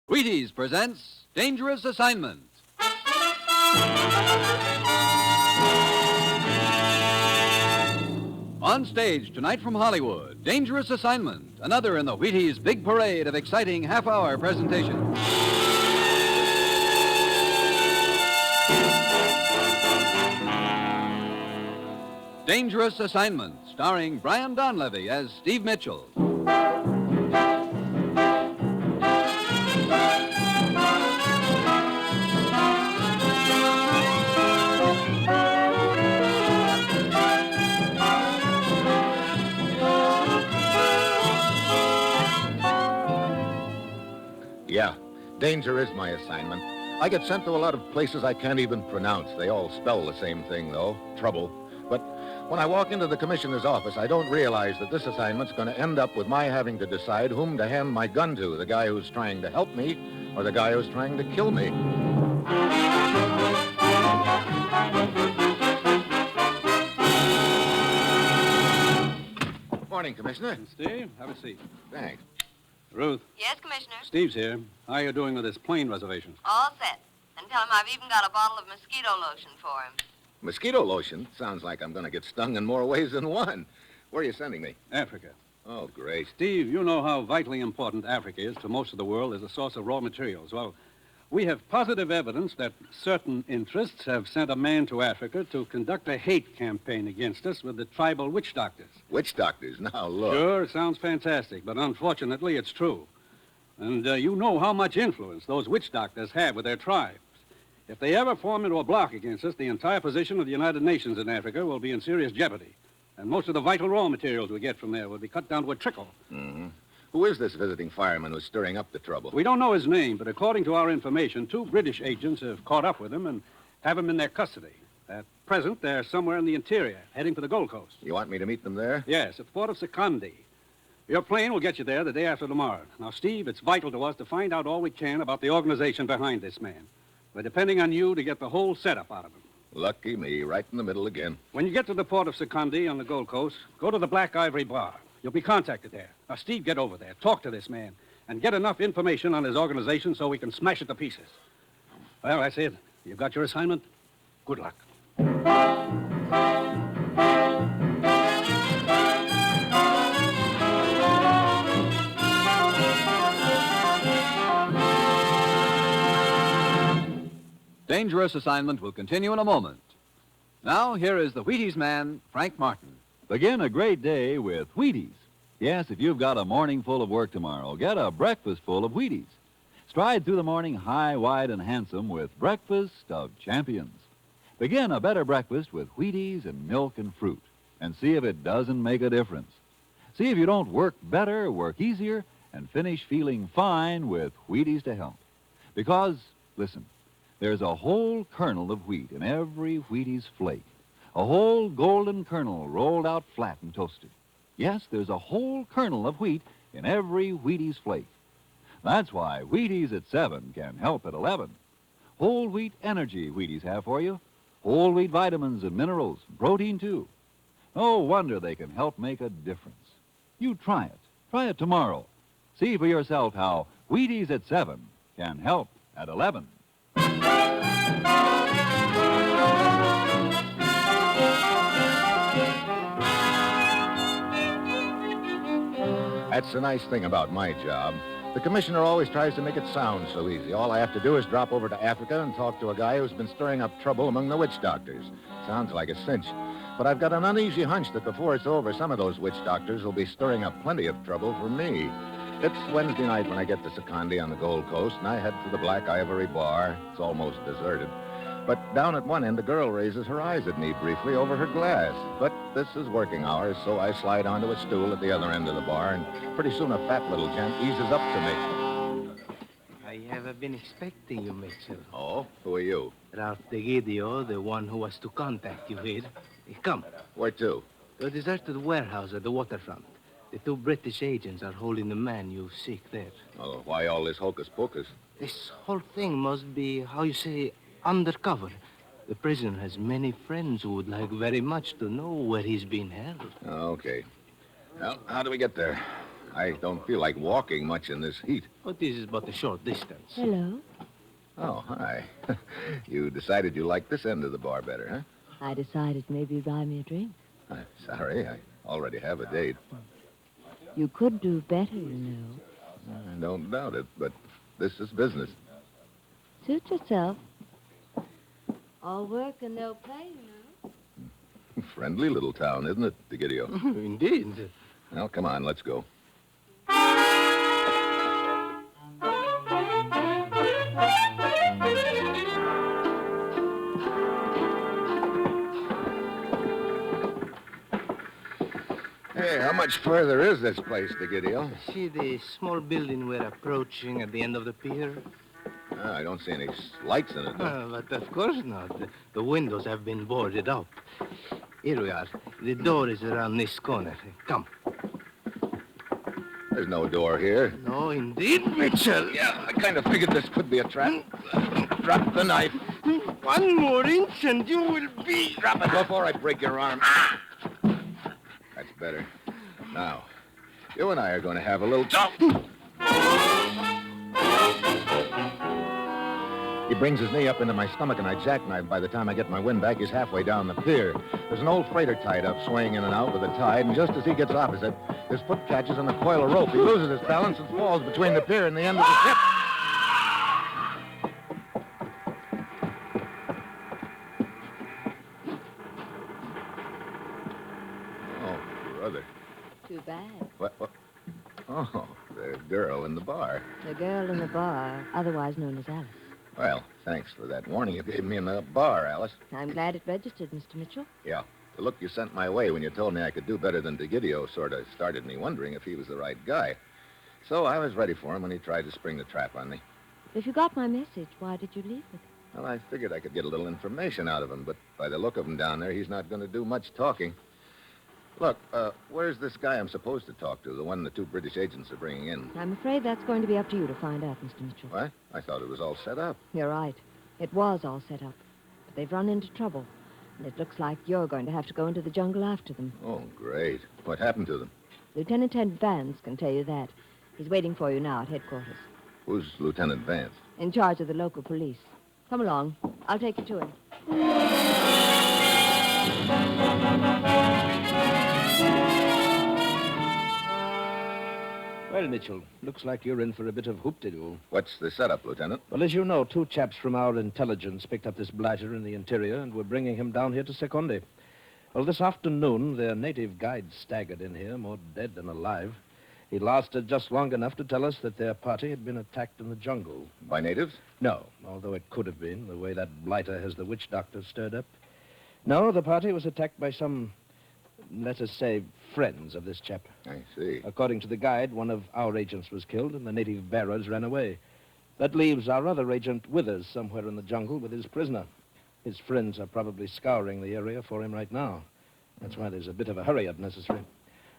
Wheaties presents Dangerous Assignment. On stage tonight from Hollywood, Dangerous Assignment, another in the Wheaties' big parade of exciting half-hour presentations. Dangerous Assignment, starring Brian Donlevy as Steve Mitchell. Yeah, danger is my assignment. I get sent to a lot of places I can't even pronounce. They all spell the same thing, though, trouble. But when I walk into the commissioner's office, I don't realize that this assignment's going to end up with my having to decide whom to hand my gun to, the guy who's trying to help me or the guy who's trying to kill me. Morning, Commissioner. Steve, have a seat. Thanks. Ruth. Yes, Commissioner? Steve's here. How are you doing with this plane reservation? All set. And tell him I've even got a bottle of mosquito lotion for him. Mosquito lotion? Sounds like I'm going to get stung in more ways than one. Where are you sending me? Africa. Oh, great. Steve, you know how vitally important Africa is to most of the world as a source of raw materials. Well, we have positive evidence that certain interests have sent a man to Africa to conduct a hate campaign against us with the tribal witch doctors. Witch doctors? Now, look. Sure, it sounds fantastic, but unfortunately it's true. And you know how much influence those witch doctors have with their tribes. If they ever form into a block against us, the entire position of the United Nations in Africa will be in serious jeopardy. And most of the vital raw materials we get from there will be cut down to a trickle. Mm-hmm. Who is this visiting fireman who's stirring up the trouble? We don't know his name, but according to our information, 2 British agents have caught up with him and have him in their custody. At present, they're somewhere in the interior, heading for the Gold Coast. You want me to meet them there? Yes, at the port of Secundi. Your plane will get you there the day after tomorrow. Now, Steve, it's vital to us to find out all we can about the organization behind this man. We're depending on you to get the whole setup out of him. Lucky me, right in the middle again. When you get to the port of Secundi on the Gold Coast, go to the Black Ivory Bar. You'll be contacted there. Now, Steve, get over there, talk to this man, and get enough information on his organization so we can smash it to pieces. Well, that's it. You've got your assignment. Good luck. Dangerous Assignment will continue in a moment. Now, here is the Wheaties man, Frank Martin. Begin a great day with Wheaties. Yes, if you've got a morning full of work tomorrow, get a breakfast full of Wheaties. Stride through the morning high, wide, and handsome with breakfast of champions. Begin a better breakfast with Wheaties and milk and fruit, and see if it doesn't make a difference. See if you don't work better, work easier, and finish feeling fine with Wheaties to help. Because, listen, there's a whole kernel of wheat in every Wheaties flake. A whole golden kernel rolled out flat and toasted. Yes, there's a whole kernel of wheat in every Wheaties flake. That's why Wheaties at 7 can help at 11. Whole wheat energy Wheaties have for you. Whole wheat vitamins and minerals, and protein too. No wonder they can help make a difference. You try it. Try it tomorrow. See for yourself how Wheaties at 7 can help at 11. That's the nice thing about my job. The commissioner always tries to make it sound so easy. All I have to do is drop over to Africa and talk to a guy who's been stirring up trouble among the witch doctors. Sounds like a cinch. But I've got an uneasy hunch that before it's over, some of those witch doctors will be stirring up plenty of trouble for me. It's Wednesday night when I get to Secundi on the Gold Coast, and I head for the Black Ivory Bar. It's almost deserted. But down at one end, a girl raises her eyes at me briefly over her glass. But this is working hours, so I slide onto a stool at the other end of the bar, and pretty soon a fat little gent eases up to me. I have been expecting you, Mitchell. Oh? Who are you? Ralph DeGidio, the one who was to contact you with. Come. Where to? To a deserted warehouse at the waterfront. The 2 British agents are holding the man you seek there. Oh, why all this hocus-pocus? This whole thing must be, how you say, undercover. The prisoner has many friends who would like very much to know where he's being held. Okay. Well, how do we get there? I don't feel like walking much in this heat. But this is but a short distance. Hello. Oh, hi. You decided you liked this end of the bar better, huh? I decided maybe you'd buy me a drink. I'm sorry. I already have a date. You could do better, you know. I don't doubt it, but this is business. Suit yourself. All work and no play, you know. Friendly little town, isn't it, Digidio? Indeed. Well, come on, let's go. Hey, how much further is this place, Digidio? See the small building we're approaching at the end of the pier? I don't see any lights in it, though. But of course not. The windows have been boarded up. Here we are. The door is around this corner. Come. There's no door here. No, indeed, Mitchell. Yeah, I kind of figured this could be a trap. Drop the knife. One more inch and you will be... Drop it before I break your arm. That's better. Now, you and I are going to have a little talk. He brings his knee up into my stomach, and I jackknife. By the time I get my wind back, he's halfway down the pier. There's an old freighter tied up, swaying in and out with the tide, and just as he gets opposite, his foot catches on a coil of rope. He loses his balance and falls between the pier and the end of the ship. Oh, brother. Too bad. What? Oh, the girl in the bar. The girl in the bar, otherwise known as Alice. Well, thanks for that warning you gave me in the bar, Alice. I'm glad it registered, Mr. Mitchell. Yeah. The look you sent my way when you told me I could do better than Digidio sort of started me wondering if he was the right guy. So I was ready for him when he tried to spring the trap on me. If you got my message, why did you leave it? Well, I figured I could get a little information out of him, but by the look of him down there, he's not going to do much talking. Look, where's this guy I'm supposed to talk to, the one the two British agents are bringing in? I'm afraid that's going to be up to you to find out, Mr. Mitchell. What? I thought it was all set up. You're right. It was all set up. But they've run into trouble. And it looks like you're going to have to go into the jungle after them. Oh, great. What happened to them? Lieutenant Ted Vance can tell you that. He's waiting for you now at headquarters. Who's Lieutenant Vance? In charge of the local police. Come along. I'll take you to him. Well, Mitchell, looks like you're in for a bit of hoop-de-doo. What's the setup, Lieutenant? Well, as you know, two chaps from our intelligence picked up this blighter in the interior and were bringing him down here to Secundi. Well, this afternoon, their native guide staggered in here, more dead than alive. He lasted just long enough to tell us that their party had been attacked in the jungle. By natives? No, although it could have been, the way that blighter has the witch doctor stirred up. No, the party was attacked by some, let us say, friends of this chap. I see. According to the guide, one of our agents was killed and the native bearers ran away. That leaves our other agent Withers somewhere in the jungle with his prisoner. His friends are probably scouring the area for him right now. That's why there's a bit of a hurry-up necessary.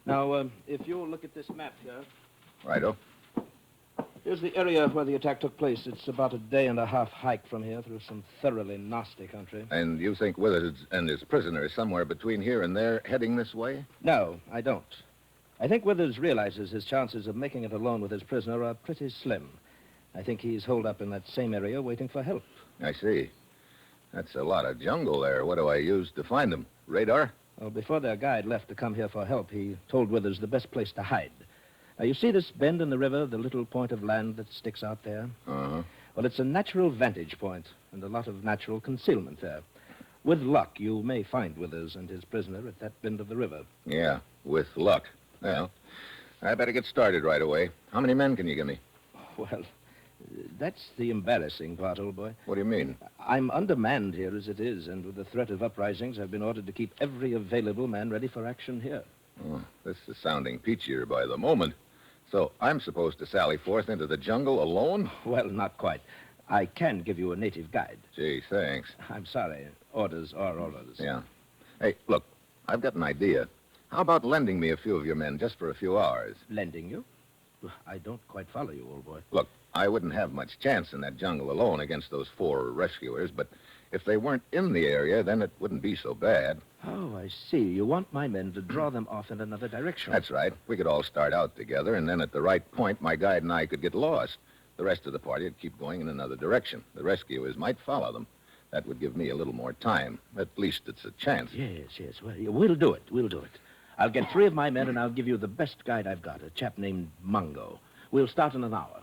Now, if you'll look at this map here. Righto. Here's the area where the attack took place. It's about a day-and-a-half hike from here through some thoroughly nasty country. And you think Withers and his prisoner is somewhere between here and there, heading this way? No, I don't. I think Withers realizes his chances of making it alone with his prisoner are pretty slim. I think he's holed up in that same area waiting for help. I see. That's a lot of jungle there. What do I use to find them? Radar? Well, before their guide left to come here for help, he told Withers the best place to hide. Now, you see this bend in the river, the little point of land that sticks out there? Uh-huh. Well, it's a natural vantage point and a lot of natural concealment there. With luck, you may find Withers and his prisoner at that bend of the river. Yeah, with luck. Well, I better get started right away. How many men can you give me? Well, that's the embarrassing part, old boy. What do you mean? I'm undermanned here as it is, and with the threat of uprisings, I've been ordered to keep every available man ready for action here. Oh, this is sounding peachier by the moment. So I'm supposed to sally forth into the jungle alone? Well, not quite. I can give you a native guide. Gee, thanks. I'm sorry. Orders are orders. Yeah. Hey, look, I've got an idea. How about lending me a few of your men just for a few hours? Lending you? I don't quite follow you, old boy. Look, I wouldn't have much chance in that jungle alone against those 4 rescuers, but If they weren't in the area, then it wouldn't be so bad. Oh, I see. You want my men to draw them off in another direction. That's right. We could all start out together, and then at the right point, my guide and I could get lost. The rest of the party would keep going in another direction. The rescuers might follow them. That would give me a little more time. At least it's a chance. Yes. Well, we'll do it. I'll get 3 of my men, and I'll give you the best guide I've got, a chap named Mungo. We'll start in an hour.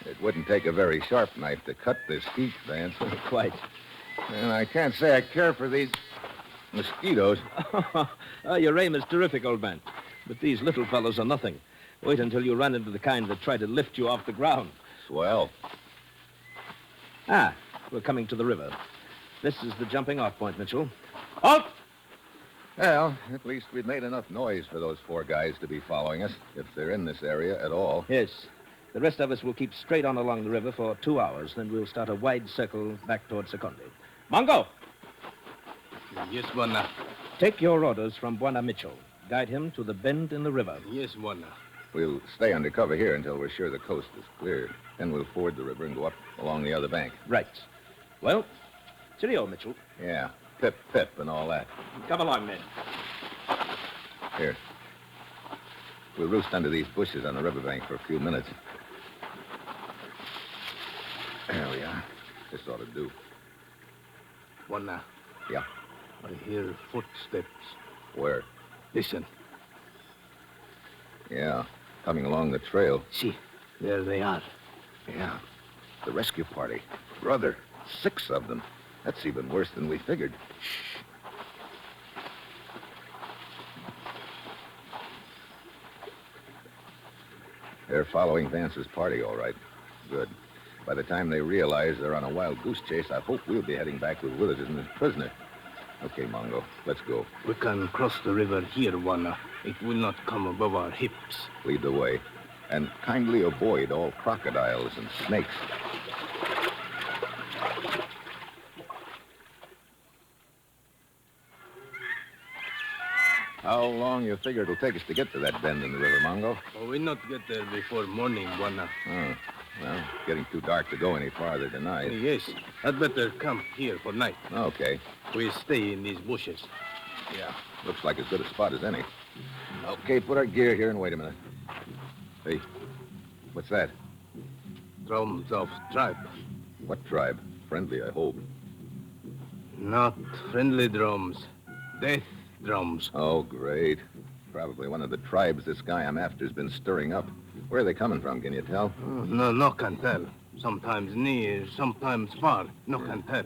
It wouldn't take a very sharp knife to cut this heat, Vance. Quite. And I can't say I care for these mosquitoes. Your aim is terrific, old man. But these little fellows are nothing. Wait until you run into the kind that try to lift you off the ground. Swell. We're coming to the river. This is the jumping-off point, Mitchell. Halt! Well, at least we've made enough noise for those 4 guys to be following us, if they're in this area at all. Yes. The rest of us will keep straight on along the river for 2 hours. Then we'll start a wide circle back toward Secundi. Mungo! Yes, Buona. Take your orders from Buona Mitchell. Guide him to the bend in the river. Yes, Buona. We'll stay under cover here until we're sure the coast is clear. Then we'll ford the river and go up along the other bank. Right. Well, cheerio, Mitchell. Yeah, pip, pip, and all that. Come along, men. Here. We'll roost under these bushes on the riverbank for a few minutes. There we are. This ought to do. Buona. Yeah. I hear footsteps. Where? Listen. Yeah, coming along the trail. See, there they are. Yeah, the rescue party. Brother, 6 of them. That's even worse than we figured. Shh. They're following Vance's party, all right. Good. By the time they realize they're on a wild goose chase, I hope we'll be heading back with Withers and his prisoner. Okay, Mongo, let's go. We can cross the river here, Buona. It will not come above our hips. Lead the way. And kindly avoid all crocodiles and snakes. How long you figure it'll take us to get to that bend in the river, Mongo? Oh, we'll not get there before morning, Buona. Oh, well, it's getting too dark to go any farther tonight. Yes, I'd better camp here for night. Okay. We'll stay in these bushes. Yeah, looks like as good a spot as any. Okay, put our gear here and wait a minute. Hey, what's that? Drums of tribe. What tribe? Friendly, I hope. Not friendly drums. Death drums. Oh, great. Probably one of the tribes this guy I'm after's been stirring up. Where are they coming from, can you tell? Oh, no can tell. Sometimes near, sometimes far. No can tell.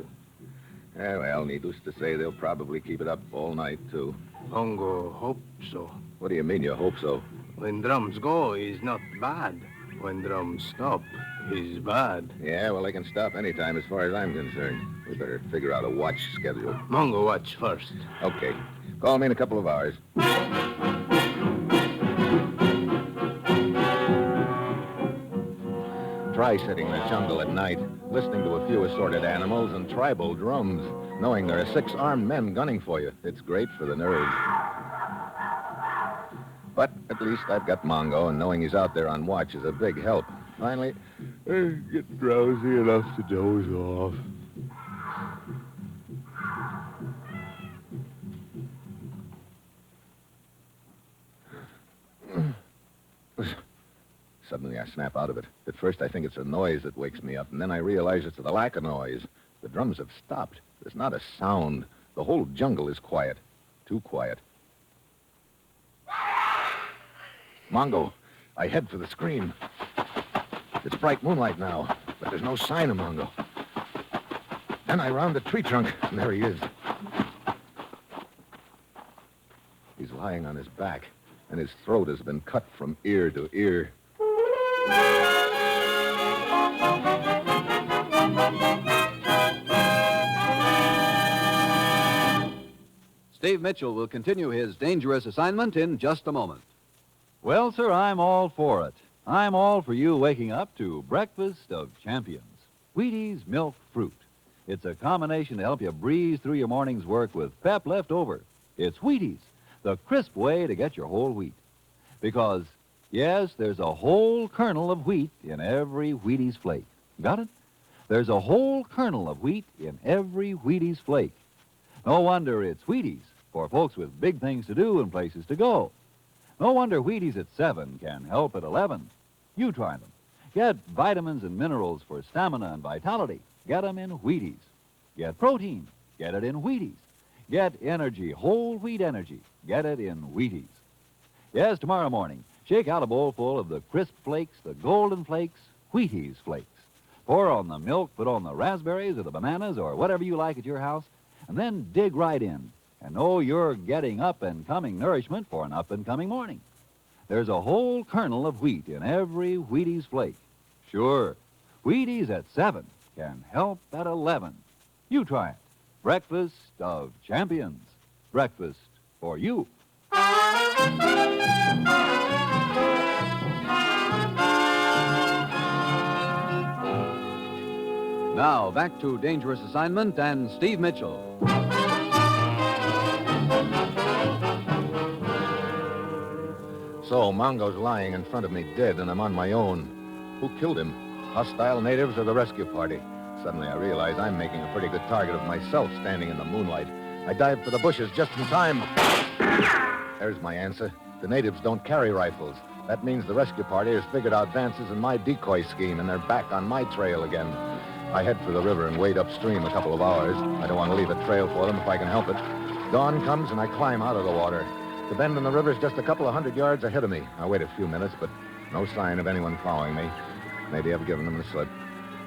Yeah, well, needless to say, they'll probably keep it up all night, too. Hongo hope so. What do you mean you hope so? When drums go, is not bad. When drums stop, is bad. Yeah, well, they can stop any time as far as I'm concerned. We better figure out a watch schedule. Mongo watch first. Okay. Call me in a couple of hours. Try sitting in the jungle at night, listening to a few assorted animals and tribal drums, knowing there are 6 armed men gunning for you. It's great for the nerves. But at least I've got Mongo, and knowing he's out there on watch is a big help. Finally, I get drowsy enough to doze off. Suddenly, I snap out of it. At first, I think it's a noise that wakes me up, and then I realize it's the lack of noise. The drums have stopped. There's not a sound. The whole jungle is quiet. Too quiet. Mongo, I head for the scream. It's bright moonlight now, but there's no sign of Mongo. Then I round the tree trunk, and there he is. He's lying on his back, and his throat has been cut from ear to ear. Steve Mitchell will continue his dangerous assignment in just a moment. Well, sir, I'm all for it. I'm all for you waking up to breakfast of champions. Wheaties milk fruit. It's a combination to help you breeze through your morning's work with pep left over. It's Wheaties, the crisp way to get your whole wheat. Because, yes, there's a whole kernel of wheat in every Wheaties flake. Got it? There's a whole kernel of wheat in every Wheaties flake. No wonder it's Wheaties for folks with big things to do and places to go. No wonder Wheaties at 7 can help at 11. You try them. Get vitamins and minerals for stamina and vitality. Get them in Wheaties. Get protein. Get it in Wheaties. Get energy, whole wheat energy. Get it in Wheaties. Yes, tomorrow morning, shake out a bowl full of the crisp flakes, the golden flakes, Wheaties flakes. Pour on the milk, put on the raspberries or the bananas or whatever you like at your house, and then dig right in and know you're getting up-and-coming nourishment for an up-and-coming morning. There's a whole kernel of wheat in every Wheaties flake. Sure, Wheaties at 7 can help at 11. You try it. Breakfast of champions. Breakfast for you. Now, back to Dangerous Assignment and Steve Mitchell. So, Mongo's lying in front of me dead, and I'm on my own. Who killed him? Hostile natives or the rescue party? Suddenly I realize I'm making a pretty good target of myself standing in the moonlight. I dive for the bushes just in time. There's my answer. The natives don't carry rifles. That means the rescue party has figured out Vance's and my decoy scheme, and they're back on my trail again. I head for the river and wade upstream a couple of hours. I don't want to leave a trail for them if I can help it. Dawn comes and I climb out of the water. The bend in the river is just a couple of 100 yards ahead of me. I wait a few minutes, but no sign of anyone following me. Maybe I've given them the slip.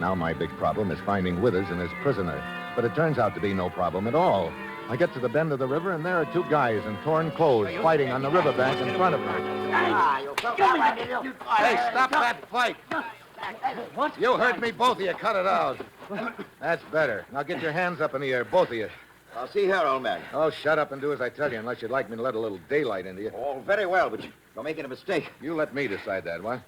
Now my big problem is finding Withers and his prisoner. But it turns out to be no problem at all. I get to the bend of the river, and there are two guys in torn clothes fighting on the riverbank in front of me. Hey, stop that fight! What? You heard me, both of you. Cut it out. That's better. Now get your hands up in the air, both of you. I'll see here, old man. Oh, shut up and do as I tell you, unless you'd like me to let a little daylight into you. Oh, very well, but you're making a mistake. You let me decide that, what?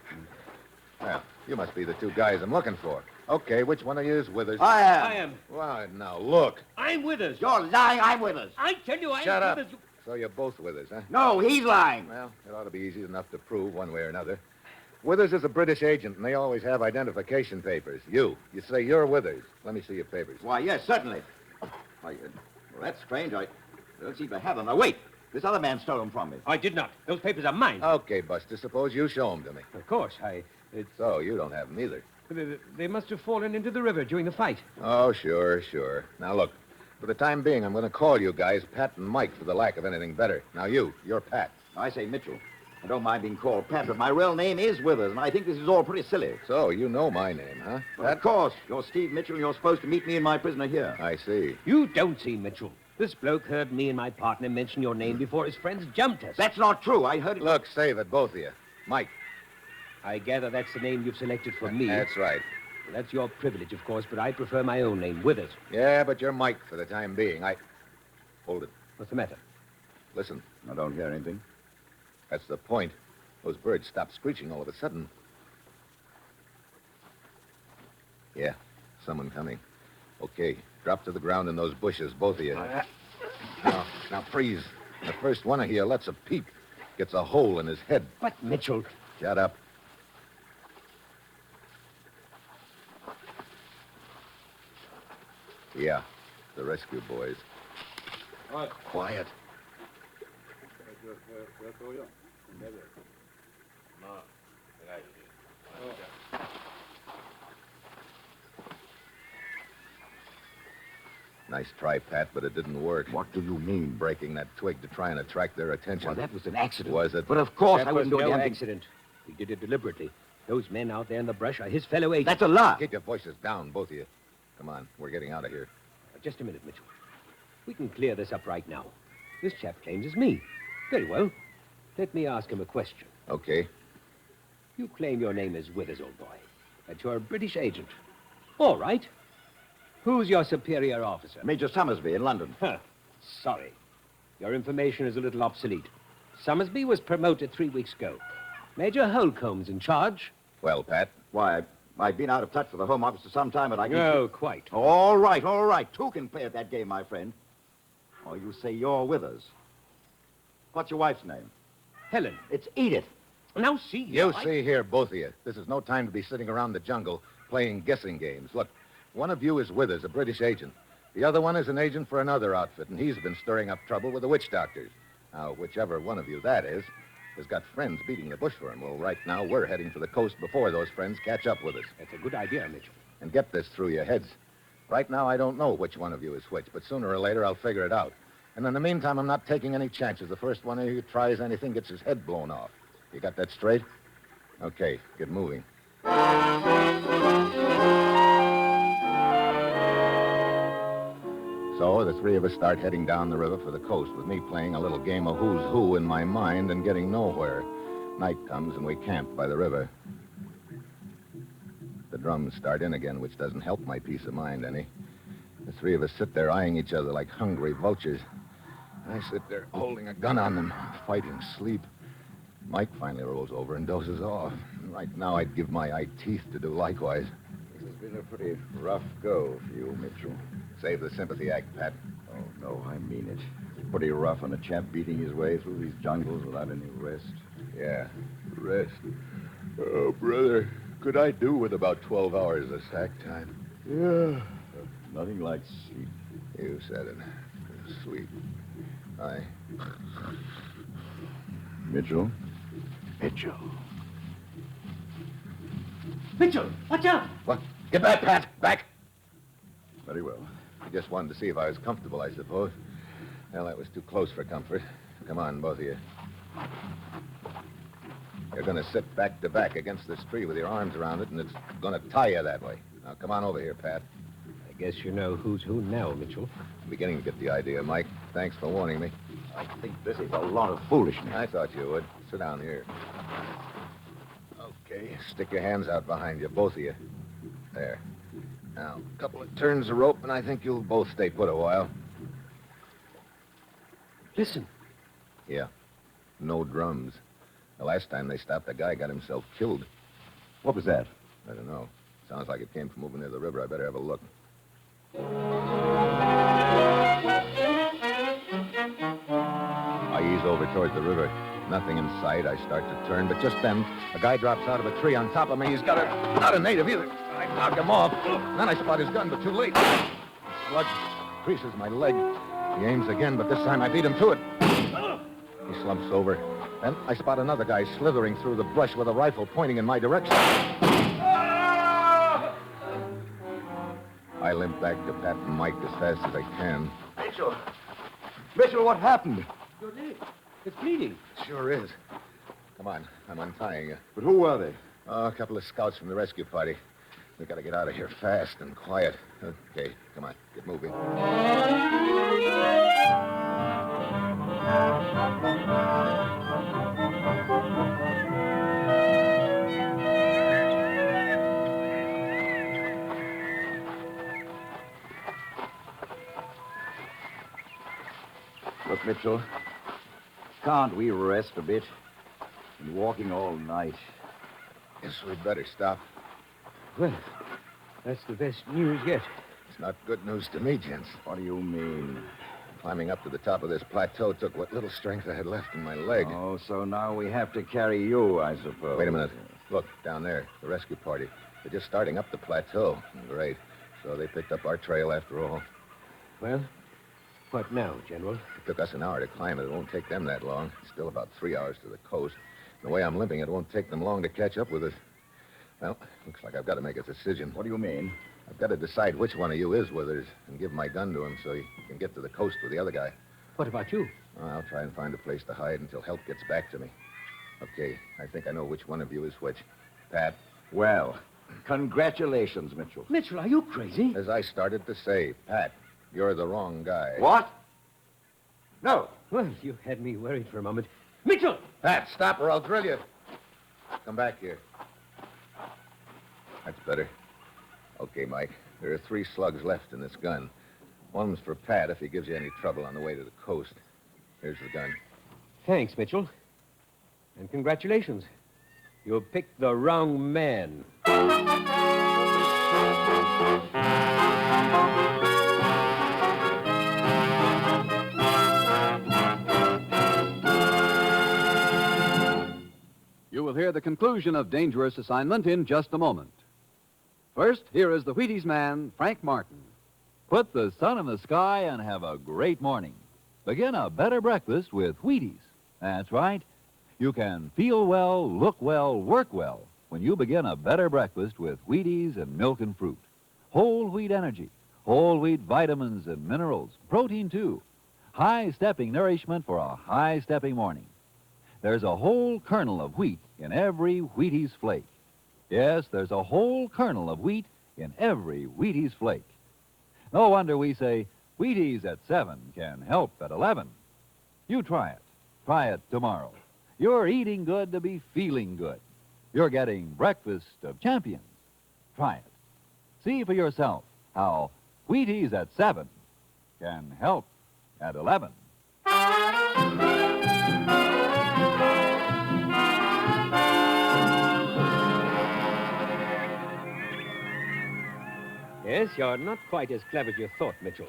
Well, you must be the two guys I'm looking for. Okay, which one of you is Withers? I am. I am. Well, now, look. I'm Withers. You're lying. I'm Withers. I tell you, I'm Shut up. Withers. So you're both Withers, huh? No, he's lying. Well, it ought to be easy enough to prove one way or another. Withers is a British agent, and they always have identification papers. You say you're Withers. Let me see your papers. Why, yes, certainly. Well, that's strange. I don't seem to have them. Now, wait. This other man stole them from me. I did not. Those papers are mine. Okay, Buster, suppose you show them to me. Of course, So you don't have them either. They must have fallen into the river during the fight. Oh, sure. Now, look, for the time being, I'm going to call you guys Pat and Mike for the lack of anything better. Now, you're Pat. I say Mitchell. I don't mind being called Pat, but my real name is Withers, and I think this is all pretty silly. So, you know my name, huh? Well, of course. You're Steve Mitchell, and you're supposed to meet me and my prisoner here. I see. You don't see Mitchell. This bloke heard me and my partner mention your name before his friends jumped us. That's not true. I heard it. Look, save it, both of you. Mike. I gather that's the name you've selected for me. That's right. Well, that's your privilege, of course, but I prefer my own name, Withers. Yeah, but you're Mike for the time being. Hold it. What's the matter? Listen. I don't hear anything. That's the point. Those birds stopped screeching all of a sudden. Yeah, someone coming. Okay, drop to the ground in those bushes, both of you. Now freeze. The first one of you lets a peep. Gets a hole in his head. But, Mitchell... Shut up. Yeah, the rescue boys. Quiet. Nice try, Pat, but it didn't work. What do you mean? Breaking that twig to try and attract their attention. Well, that was an accident. Was it? But of course That I was wouldn't do no anything. accident. He did it deliberately. Those men out there in the brush are his fellow agents. That's a lie. Keep your voices down, both of you. Come on, we're getting out of here. Just a minute, Mitchell. We can clear this up right now. This chap claims it's me. Very well. Let me ask him a question. Okay. You claim your name is Withers, old boy. That you're a British agent. All right. Who's your superior officer? Major Summersby in London. Huh. Sorry. Your information is a little obsolete. Summersby was promoted 3 weeks ago. Major Holcomb's in charge. Well, Pat, Why, I've been out of touch with the Home Office for some time, but I can... No, quite. All right, all right. Two can play at that game, my friend. Oh, you say you're Withers. What's your wife's name? Helen. It's Edith. Now, see... You see here, both of you. This is no time to be sitting around the jungle playing guessing games. Look, one of you is Withers, a British agent. The other one is an agent for another outfit, and he's been stirring up trouble with the witch doctors. Now, whichever one of you that is, has got friends beating the bush for him. Well, right now, we're heading for the coast before those friends catch up with us. That's a good idea, Mitchell. And get this through your heads. Right now, I don't know which one of you is which, but sooner or later, I'll figure it out. And in the meantime, I'm not taking any chances. The first one of you tries anything gets his head blown off. You got that straight? Okay, get moving. So the three of us start heading down the river for the coast with me playing a little game of who's who in my mind and getting nowhere. Night comes and we camp by the river. The drums start in again, which doesn't help my peace of mind any. The three of us sit there eyeing each other like hungry vultures. I sit there holding a gun on them, fighting sleep. Mike finally rolls over and dozes off. Right now, I'd give my eye teeth to do likewise. This has been a pretty rough go for you, Mitchell. Save the sympathy act, Pat. Oh, no, I mean it. It's pretty rough on a chap beating his way through these jungles without any rest. Yeah, rest. Oh, brother, could I do with about 12 hours of sack time? Yeah. Nothing like sleep. You said it. Sleep. Aye. Mitchell? Mitchell. Mitchell, watch out! What? Get back, Pat! Back! Very well. I just wanted to see if I was comfortable, I suppose. Well, that was too close for comfort. Come on, both of you. You're going to sit back to back against this tree with your arms around it, and it's going to tie you that way. Now, come on over here, Pat. I guess you know who's who now, Mitchell. I'm beginning to get the idea, Mike. Thanks for warning me. I think this is a lot of foolishness. I thought you would. Sit down here. Okay, stick your hands out behind you, both of you. There. Now, a couple of turns of rope, and I think you'll both stay put a while. Listen. Yeah. No drums. The last time they stopped, the guy got himself killed. What was that? I don't know. Sounds like it came from over near the river. I better have a look. I ease over towards the river. Nothing in sight. I start to turn, but just then, a guy drops out of a tree on top of me. He's got not a native either. I knock him off. And then I spot his gun, but too late. Blood creases my leg. He aims again, but this time I beat him to it. He slumps over. Then I spot another guy slithering through the brush with a rifle pointing in my direction. I limp back to Pat and Mike as fast as I can. Mitchell! Mitchell, what happened? Your leg. It's bleeding. Sure is. Come on, I'm untying you. But who were they? Oh, a couple of scouts from the rescue party. We gotta get out of here fast and quiet. Okay, come on, get moving. Look, Mitchell, can't we rest a bit? Been walking all night. Guess we'd better stop. Well, that's the best news yet. It's not good news to me, gents. What do you mean? Climbing up to the top of this plateau took what little strength I had left in my leg. Oh, so now we have to carry you, I suppose. Wait a minute. Look, down there, the rescue party. They're just starting up the plateau. Great. So they picked up our trail after all. Well, what now, General? It took us an hour to climb it. It won't take them that long. It's still about 3 hours to the coast. The way I'm limping, it won't take them long to catch up with us. Well, looks like I've got to make a decision. What do you mean? I've got to decide which one of you is Withers and give my gun to him so he can get to the coast with the other guy. What about you? I'll try and find a place to hide until help gets back to me. Okay, I think I know which one of you is which. Pat? Well, congratulations, Mitchell. Mitchell, are you crazy? As I started to say, Pat, you're the wrong guy. What? No. Well, you had me worried for a moment. Mitchell! Pat, stop or I'll drill you. Come back here. That's better. Okay, Mike. There are 3 slugs left in this gun. One's for Pat if he gives you any trouble on the way to the coast. Here's the gun. Thanks, Mitchell. And congratulations. You picked the wrong man. You will hear the conclusion of Dangerous Assignment in just a moment. First, here is the Wheaties man, Frank Martin. Put the sun in the sky and have a great morning. Begin a better breakfast with Wheaties. That's right. You can feel well, look well, work well when you begin a better breakfast with Wheaties and milk and fruit. Whole wheat energy, whole wheat vitamins and minerals, protein too. High-stepping nourishment for a high-stepping morning. There's a whole kernel of wheat in every Wheaties flake. Yes, there's a whole kernel of wheat in every Wheaties flake. No wonder we say Wheaties at 7 can help at 11. You try it. Try it tomorrow. You're eating good to be feeling good. You're getting breakfast of champions. Try it. See for yourself how Wheaties at 7 can help at 11. Yes, you're not quite as clever as you thought, Mitchell.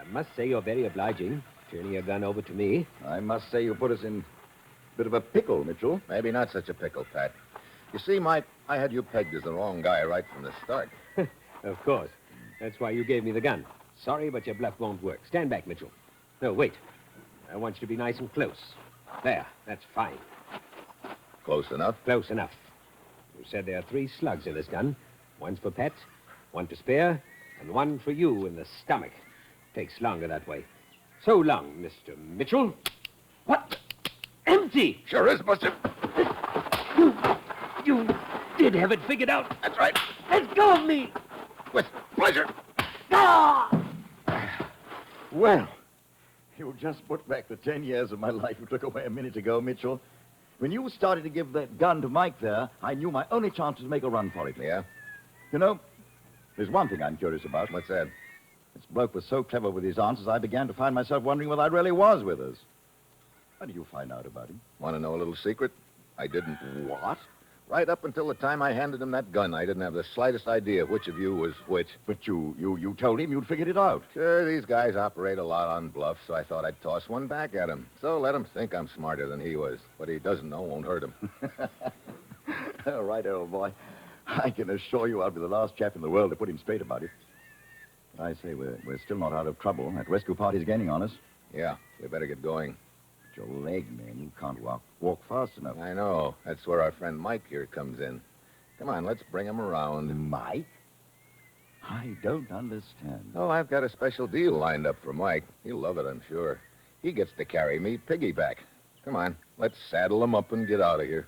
I must say you're very obliging, turning your gun over to me. I must say you put us in a bit of a pickle, Mitchell. Maybe not such a pickle, Pat. You see, Mike, I had you pegged as the wrong guy right from the start. Of course. That's why you gave me the gun. Sorry, but your bluff won't work. Stand back, Mitchell. No, wait. I want you to be nice and close. There, that's fine. Close enough? Close enough. You said there are 3 slugs in this gun. One's for Pet, one to spare, and one for you in the stomach. Takes longer that way. So long, Mr. Mitchell. What? Empty! Sure is, Buster. You did have it figured out. That's right. Let go of me! With pleasure. Ah! Well, you just put back the 10 years of my life you took away a minute ago, Mitchell. When you started to give that gun to Mike there, I knew my only chance was to make a run for it. Yeah? You know, there's one thing I'm curious about. What's that? This bloke was so clever with his answers, I began to find myself wondering whether I really was with us. How did you find out about him? Want to know a little secret? I didn't. What? Right up until the time I handed him that gun, I didn't have the slightest idea which of you was which. But you told him you'd figured it out. Sure, these guys operate a lot on bluff, so I thought I'd toss one back at him. So let him think I'm smarter than he was. What he doesn't know won't hurt him. All right, old boy. I can assure you I'll be the last chap in the world to put him straight about it. I say, we're still not out of trouble. That rescue party's gaining on us. Yeah, we better get going. But your leg, man, you can't walk fast enough. I know. That's where our friend Mike here comes in. Come on, let's bring him around. Mike? I don't understand. Oh, I've got a special deal lined up for Mike. He'll love it, I'm sure. He gets to carry me piggyback. Come on, let's saddle him up and get out of here.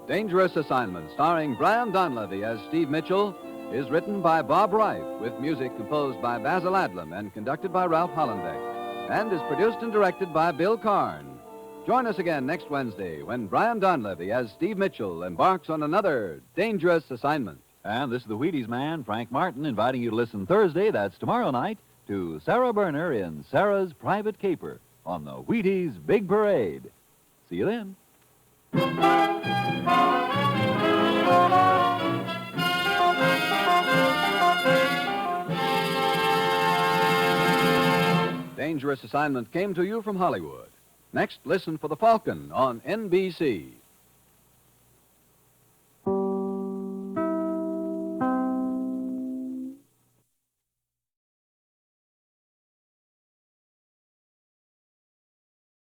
Dangerous Assignment, starring Brian Donlevy as Steve Mitchell, is written by Bob Reif, with music composed by Basil Adlam and conducted by Ralph Hollenbeck, and is produced and directed by Bill Karn. Join us again next Wednesday when Brian Donlevy as Steve Mitchell embarks on another Dangerous Assignment. And this is the Wheaties man, Frank Martin, inviting you to listen Thursday, that's tomorrow night, to Sarah Berner in Sarah's Private Caper on the Wheaties Big Parade. See you then. Dangerous Assignment came to you from Hollywood. Next, listen for The Falcon on NBC.